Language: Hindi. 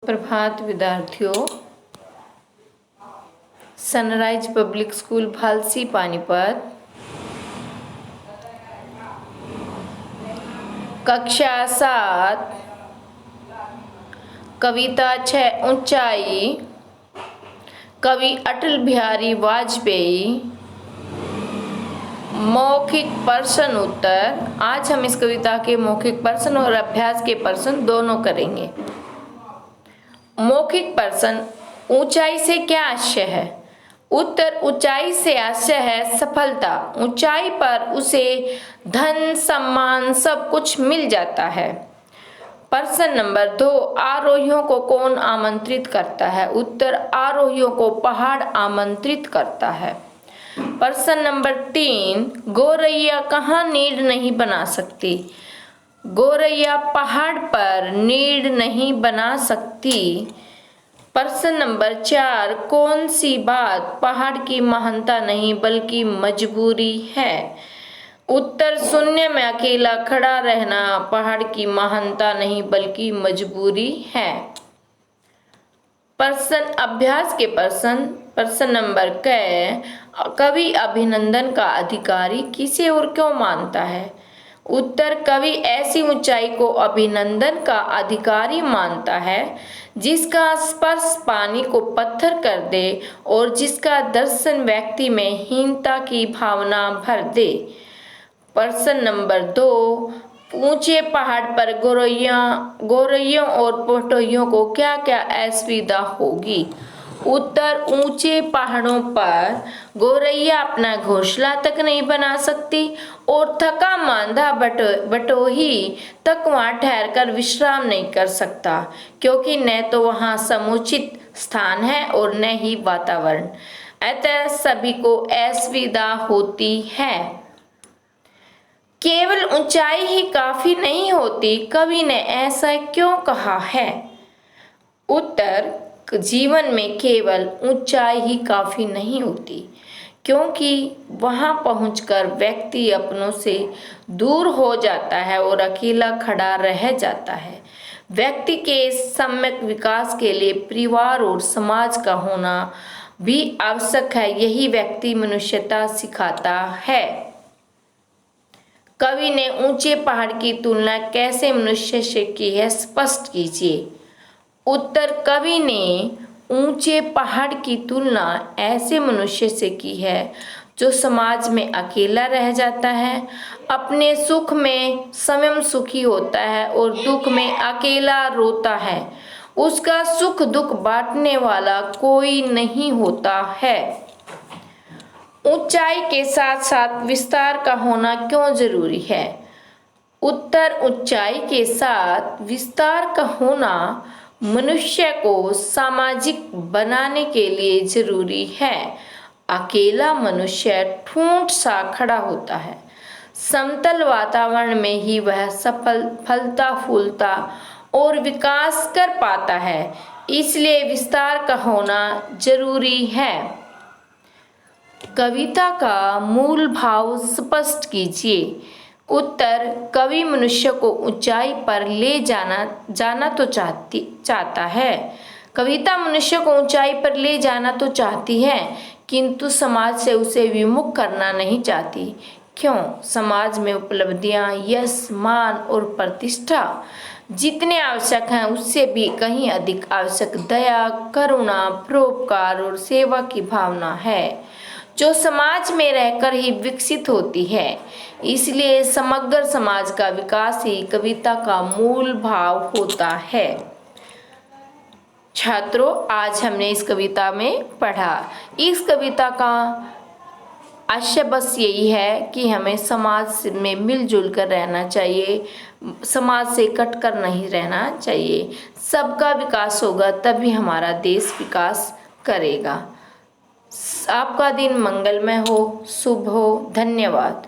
प्रभात विद्यार्थियों, सनराइज पब्लिक स्कूल भालसी पानीपत कक्षा 7 कविता 6 ऊंचाई, कवि अटल बिहारी वाजपेयी। मौखिक प्रश्न उत्तर। आज हम इस कविता के मौखिक प्रश्न और अभ्यास के प्रश्न दोनों करेंगे। मौखिक प्रश्न, ऊंचाई से क्या आशय है? उत्तर, ऊंचाई से आशय है सफलता। ऊंचाई पर उसे धन सम्मान सब कुछ मिल जाता है। प्रश्न नंबर 2, आरोहियों को कौन आमंत्रित करता है? उत्तर, आरोहियों को पहाड़ आमंत्रित करता है। प्रश्न नंबर 3, गोरैया कहाँ नीड़ नहीं बना सकती? गोरैया पहाड़ पर नीड़ नहीं बना सकती। प्रश्न नंबर 4, कौन सी बात पहाड़ की महानता नहीं बल्कि मजबूरी है? उत्तर, शून्य में अकेला खड़ा रहना पहाड़ की महानता नहीं बल्कि मजबूरी है। प्रश्न अभ्यास के प्रश्न नंबर क, कवि अभिनंदन का अधिकारी किसे और क्यों मानता है? उत्तर, कवि ऐसी ऊंचाई को अभिनंदन का अधिकारी मानता है जिसका स्पर्श पानी को पत्थर कर दे और जिसका दर्शन व्यक्ति में हीनता की भावना भर दे। प्रश्न नंबर 2, ऊंचे पहाड़ पर गोरैयों और पोटोहियों को क्या क्या असुविधा होगी? उत्तर, ऊंचे पहाड़ों पर गोरैया अपना घोंसला तक नहीं बना सकती और थका मांदा बटोही तक वहां ठहरकर विश्राम नहीं कर सकता, क्योंकि न तो वहां समुचित स्थान है और न ही वातावरण। अतः सभी को असुविधा होती है। केवल ऊंचाई ही काफी नहीं होती, कवि ने ऐसा क्यों कहा है? उत्तर, जीवन में केवल ऊंचाई ही काफी नहीं होती, क्योंकि वहां पहुंचकर व्यक्ति अपनों से दूर हो जाता है और अकेला खड़ा रह जाता है। व्यक्ति के सम्यक विकास के लिए परिवार और समाज का होना भी आवश्यक है। यही व्यक्ति मनुष्यता सिखाता है। कवि ने ऊंचे पहाड़ की तुलना कैसे मनुष्य से की है, स्पष्ट कीजिए। उत्तर, कवि ने ऊंचे पहाड़ की तुलना ऐसे मनुष्य से की है जो समाज में अकेला रह जाता है, अपने सुख में स्वयं सुखी होता है और दुख में अकेला रोता है। उसका सुख दुख बांटने वाला कोई नहीं होता है। ऊंचाई के साथ साथ विस्तार का होना क्यों जरूरी है? उत्तर, ऊंचाई के साथ विस्तार का होना मनुष्य को सामाजिक बनाने के लिए जरूरी है। अकेला मनुष्य ठूंठ सा खड़ा होता है। समतल वातावरण में ही वह फलता फूलता और विकास कर पाता है। इसलिए विस्तार का होना जरूरी है। कविता का मूल भाव स्पष्ट कीजिए। उत्तर, कवि मनुष्य को ऊंचाई पर ले जाना तो चाहता है। कविता मनुष्य को ऊंचाई पर ले जाना तो चाहती है, किंतु समाज से उसे विमुख करना नहीं चाहती। क्यों? समाज में उपलब्धियां, यश, मान और प्रतिष्ठा जितने आवश्यक हैं उससे भी कहीं अधिक आवश्यक दया, करुणा, परोपकार और सेवा की भावना है, जो समाज में रहकर ही विकसित होती है। इसलिए समग्र समाज का विकास ही कविता का मूल भाव होता है। छात्रों, आज हमने इस कविता में पढ़ा। इस कविता का आशय बस यही है कि हमें समाज में मिलजुल कर रहना चाहिए, समाज से कटकर नहीं रहना चाहिए। सबका विकास होगा तभी हमारा देश विकास करेगा। आपका दिन मंगलमय हो, शुभ हो। धन्यवाद।